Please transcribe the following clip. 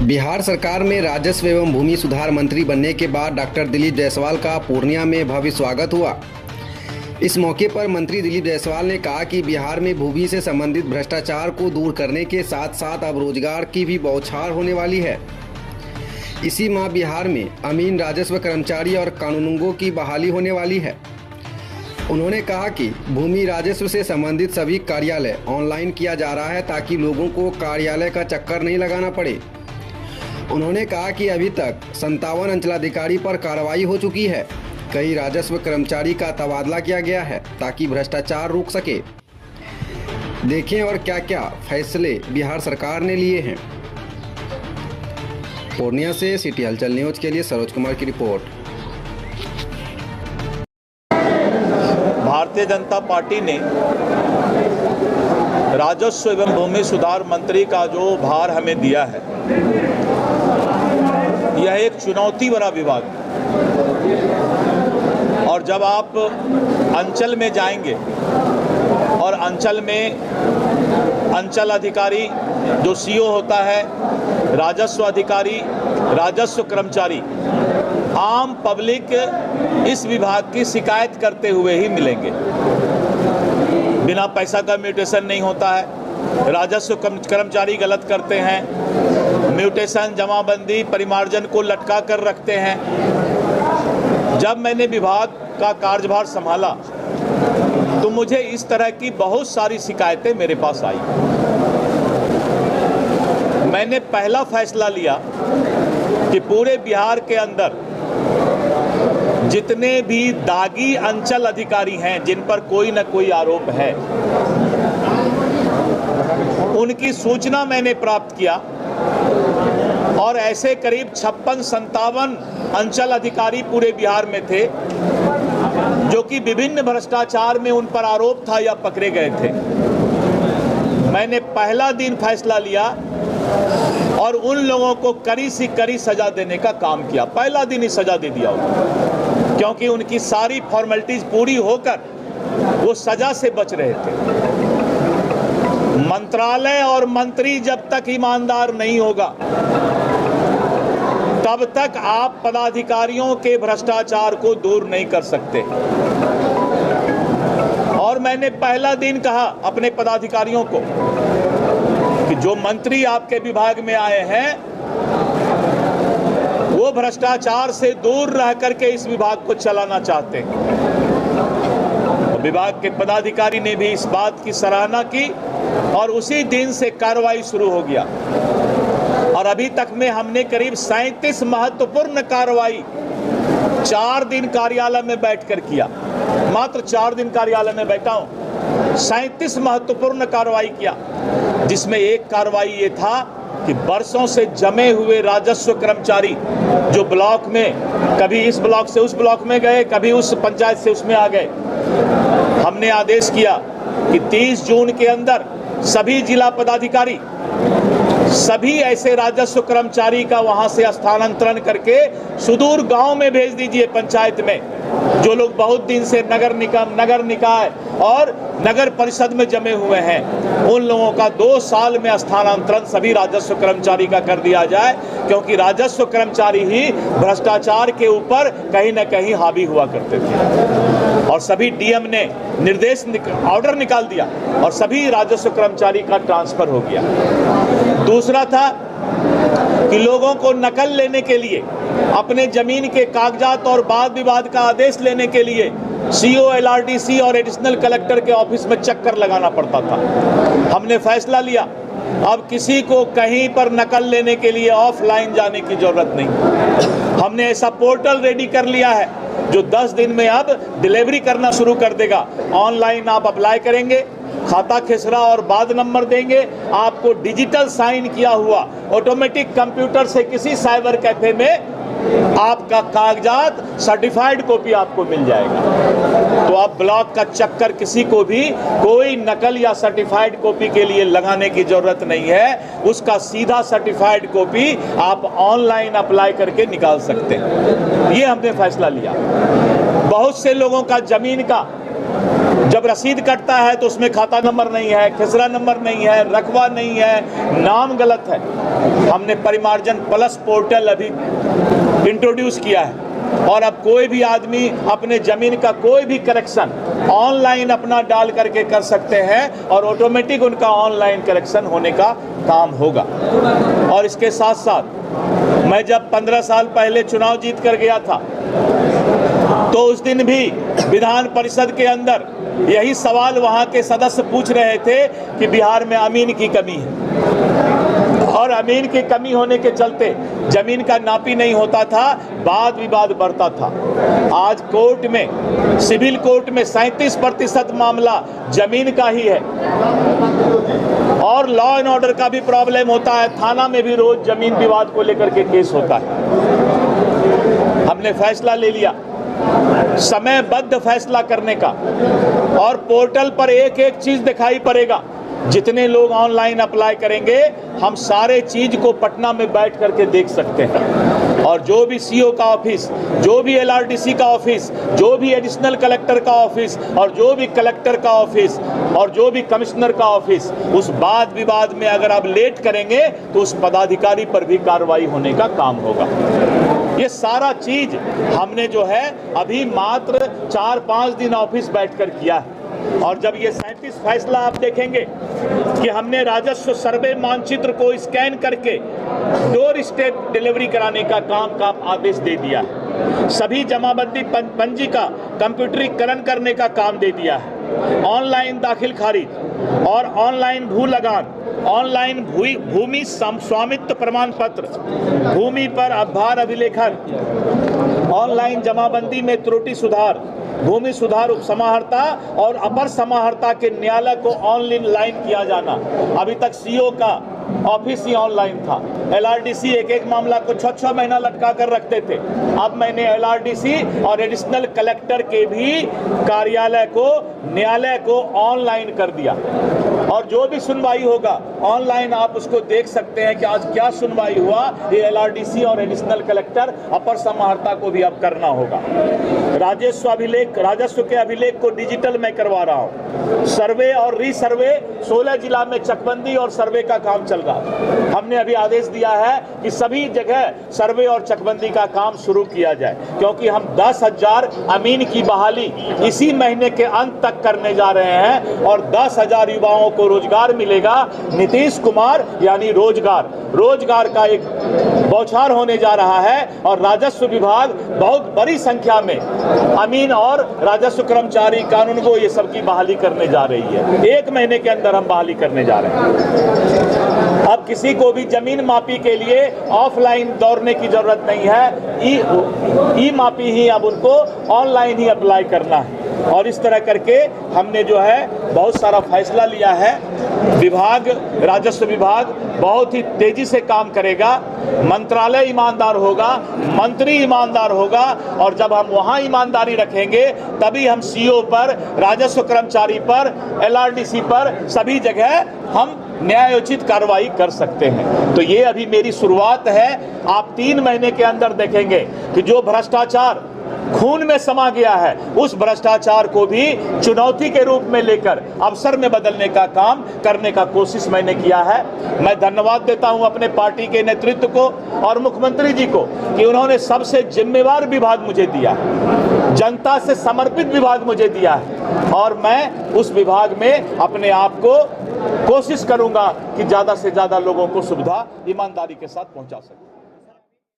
बिहार सरकार में राजस्व एवं भूमि सुधार मंत्री बनने के बाद डॉक्टर दिलीप जायसवाल का पूर्णिया में भव्य स्वागत हुआ। इस मौके पर मंत्री दिलीप जायसवाल ने कहा कि बिहार में भूमि से संबंधित भ्रष्टाचार को दूर करने के साथ साथ अब रोजगार की भी बौछार होने वाली है। इसी माह बिहार में अमीन राजस्व कर्मचारी और कानूनगों की बहाली होने वाली है। उन्होंने कहा कि भूमि राजस्व से संबंधित सभी कार्यालय ऑनलाइन किया जा रहा है ताकि लोगों को कार्यालय का चक्कर नहीं लगाना पड़े। उन्होंने कहा कि अभी तक 57 अंचलाधिकारी पर कार्रवाई हो चुकी है। कई राजस्व कर्मचारी का तबादला किया गया है ताकि भ्रष्टाचार रुक सके। देखें और क्या क्या फैसले बिहार सरकार ने लिए हैं। पूर्णिया से सिटी हलचल न्यूज के लिए सरोज कुमार की रिपोर्ट। भारतीय जनता पार्टी ने राजस्व एवं भूमि सुधार मंत्री का जो भार हमें दिया है, यह एक चुनौती भरा विभाग है। और जब आप अंचल में जाएंगे और अंचल में अंचल अधिकारी जो सीओ होता है, राजस्व अधिकारी, राजस्व कर्मचारी, आम पब्लिक इस विभाग की शिकायत करते हुए ही मिलेंगे। बिना पैसा का म्यूटेशन नहीं होता है, राजस्व कर्मचारी गलत करते हैं, म्यूटेशन, जमाबंदी, परिमार्जन को लटका कर रखते हैं। जब मैंने विभाग का कार्यभार संभाला तो मुझे इस तरह की बहुत सारी शिकायतें मेरे पास आई। मैंने पहला फैसला लिया कि पूरे बिहार के अंदर जितने भी दागी अंचल अधिकारी हैं जिन पर कोई न कोई आरोप है, उनकी सूचना मैंने प्राप्त किया और ऐसे करीब 56-57 अंचल अधिकारी पूरे बिहार में थे जो कि विभिन्न भ्रष्टाचार में उन पर आरोप था या पकड़े गए थे। मैंने पहला दिन फैसला लिया और उन लोगों को कड़ी से कड़ी सजा देने का काम किया। पहला दिन ही सजा दे दिया उनको, क्योंकि उनकी सारी फॉर्मेलिटीज पूरी होकर वो सजा से बच रहे थे। मंत्रालय और मंत्री जब तक ईमानदार नहीं होगा तब तक आप पदाधिकारियों के भ्रष्टाचार को दूर नहीं कर सकते। और मैंने पहला दिन कहा अपने पदाधिकारियों को कि जो मंत्री आपके विभाग में आए हैं वो भ्रष्टाचार से दूर रह करके इस विभाग को चलाना चाहते हैं। विभाग के पदाधिकारी ने भी इस बात की सराहना की और उसी दिन से कार्रवाई शुरू हो गया। और अभी तक में हमने करीब 37 महत्वपूर्ण कार्रवाई 4 दिन कार्यालय में बैठकर किया। मात्र 4 दिन कार्यालय में बैठा हूं, 37 महत्वपूर्ण कार्रवाई किया, जिसमें एक कार्रवाई ये था कि बरसों से जमे हुए राजस्व कर्मचारी जो ब्लॉक में कभी इस ब्लॉक से उस ब्लॉक में गए, कभी उस पंचायत से उसमें आ गए, हमने आदेश किया कि 30 जून के अंदर सभी जिला पदाधिकारी सभी ऐसे राजस्व कर्मचारी का वहां से स्थानांतरण करके सुदूर गांव में भेज दीजिए। पंचायत में जो लोग बहुत दिन से नगर निकाय और नगर परिषद में जमे हुए हैं, उन लोगों का 2 साल में स्थानांतरण सभी राजस्व कर्मचारी का कर दिया जाए, क्योंकि राजस्व कर्मचारी ही भ्रष्टाचार के ऊपर कहीं न कहीं हावी हुआ करते थे। और सभी डीएम ने ऑर्डर निकाल दिया और सभी राजस्व कर्मचारी का ट्रांसफर हो गया। दूसरा था कि लोगों को नकल लेने के लिए, अपने जमीन के कागजात और वाद विवाद का आदेश लेने के लिए सीओ, एलआरडीसी और एडिशनल कलेक्टर के ऑफिस में चक्कर लगाना पड़ता था। हमने फैसला लिया अब किसी को कहीं पर नकल लेने के लिए ऑफलाइन जाने की जरूरत नहीं। हमने ऐसा पोर्टल रेडी कर लिया है जो 10 दिन में अब डिलीवरी करना शुरू कर देगा। ऑनलाइन आप अप्लाई करेंगे, खाता खेसरा और बाद नंबर देंगे, आपको डिजिटल साइन किया हुआ ऑटोमेटिक कंप्यूटर से किसी साइबर कैफे में आपका कागजात सर्टिफाइड कॉपी आपको मिल जाएगा। तो अब ब्लॉक का चक्कर किसी को भी कोई नकल या सर्टिफाइड कॉपी के लिए लगाने की जरूरत नहीं है। उसका सीधा सर्टिफाइड कॉपी आप ऑनलाइन अप्लाई करके निकाल सकते हैं। ये हमने फैसला लिया। बहुत से लोगों का जब रसीद कटता है तो उसमें खाता नंबर नहीं है, खसरा नंबर नहीं है, रकबा नहीं है, नाम गलत है। हमने परिमार्जन प्लस पोर्टल अभी इंट्रोड्यूस किया है और अब कोई भी आदमी अपने ज़मीन का कोई भी करेक्शन ऑनलाइन अपना डाल करके कर सकते हैं और ऑटोमेटिक उनका ऑनलाइन करेक्शन होने का काम होगा। और इसके साथ साथ मैं जब 15 साल पहले चुनाव जीत कर गया था तो उस दिन भी विधान परिषद के अंदर यही सवाल वहाँ के सदस्य पूछ रहे थे कि बिहार में अमीन की कमी है और अमीन की कमी होने के चलते जमीन का नापी नहीं होता था, वाद विवाद बढ़ता था। आज कोर्ट में, सिविल कोर्ट में 37% मामला जमीन का ही है और लॉ एंड ऑर्डर का भी प्रॉब्लम होता है। थाना में भी रोज जमीन विवाद को लेकर के केस होता है। हमने फैसला ले लिया समयबद्ध फैसला करने का और पोर्टल पर एक एक चीज दिखाई पड़ेगा। जितने लोग ऑनलाइन अप्लाई करेंगे हम सारे चीज को पटना में बैठ करके देख सकते हैं और जो भी सीओ का ऑफिस, जो भी एलआरडीसी का ऑफिस, जो भी एडिशनल कलेक्टर का ऑफिस और जो भी कलेक्टर का ऑफिस और जो भी कमिश्नर का ऑफिस, उस वाद विवाद में अगर आप लेट करेंगे तो उस पदाधिकारी पर भी कार्रवाई होने का काम होगा। ये सारा चीज हमने जो है अभी मात्र 4-5 दिन ऑफिस बैठकर किया है और जब ये 37 फैसला आप देखेंगे कि हमने राजस्व सर्वे मानचित्र को स्कैन करके डोर स्टेप डिलीवरी कराने का काम का आदेश दे दिया है, सभी जमाबंदी पंजी का कंप्यूटरीकरण करने का काम दे दिया है, ऑनलाइन दाखिल खारिज और ऑनलाइन भू लगान, ऑनलाइन भूमि स्वामित्व प्रमाण पत्र, भूमि पर आभार अभिलेखन, ऑनलाइन जमाबंदी में त्रुटि सुधार, भूमि सुधार उपसमाहर्ता और अपर समाहर्ता के न्यायालय को ऑनलाइन किया जाना। अभी तक सीओ का ऑफिस ही ऑनलाइन था। एलआरडीसी एक मामला को 6 महीना लटका कर रखते थे। अब मैंने एलआरडीसी और एडिशनल कलेक्टर के भी कार्यालय को, न्यायालय को ऑनलाइन कर दिया और जो भी सुनवाई होगा ऑनलाइन आप उसको देख सकते हैं कि आज क्या सुनवाई हुआ। ये एलआरडीसी और एडिशनल कलेक्टर, अपर समाहर्ता को भी अब करना होगा। राजस्व के अभिलेख को डिजिटल में करवा रहा हूँ। सर्वे और रीसर्वे 16 जिला में चकबंदी और सर्वे का काम चल रहा है। हमने अभी आदेश दिया है कि सभी जगह सर्वे और चकबंदी का काम शुरू किया जाए क्योंकि हम 10,000 अमीन की बहाली इसी महीने के अंत तक करने जा रहे हैं और 10,000 युवाओं को रोजगार मिलेगा। नीतीश कुमार यानी रोजगार का एक बौछार होने जा रहा है और राजस्व विभाग बहुत बड़ी संख्या में अमीन और राजस्व कर्मचारी, कानूनगो, ये सब की बहाली करने जा रही है। 1 महीने के अंदर हम बहाली करने जा रहे हैं। अब किसी को भी जमीन मापी के लिए ऑफलाइन दौड़ने की जरूरत नहीं है। ई मापी ही अब उनको ऑनलाइन ही अप्लाई करना है और इस तरह करके हमने जो है बहुत सारा फैसला लिया है। विभाग, राजस्व विभाग बहुत ही तेजी से काम करेगा, मंत्रालय ईमानदार होगा, मंत्री ईमानदार होगा और जब हम वहाँ ईमानदारी रखेंगे तभी हम सीओ पर, राजस्व कर्मचारी पर, एलआरडीसी पर, सभी जगह हम न्यायोचित कार्रवाई कर सकते हैं। तो ये अभी मेरी शुरुआत है। आप 3 महीने के अंदर देखेंगे कि जो भ्रष्टाचार खून में समा गया है उस भ्रष्टाचार को भी चुनौती के रूप में लेकर अवसर में बदलने का काम करने का कोशिश मैंने किया है। मैं धन्यवाद देता हूं अपने पार्टी के नेतृत्व को और मुख्यमंत्री जी को कि उन्होंने सबसे जिम्मेवार विभाग मुझे दिया है, जनता से समर्पित विभाग मुझे दिया है और मैं उस विभाग में अपने आप को कोशिश करूंगा कि ज्यादा से ज्यादा लोगों को सुविधा ईमानदारी के साथ पहुंचा सकूं।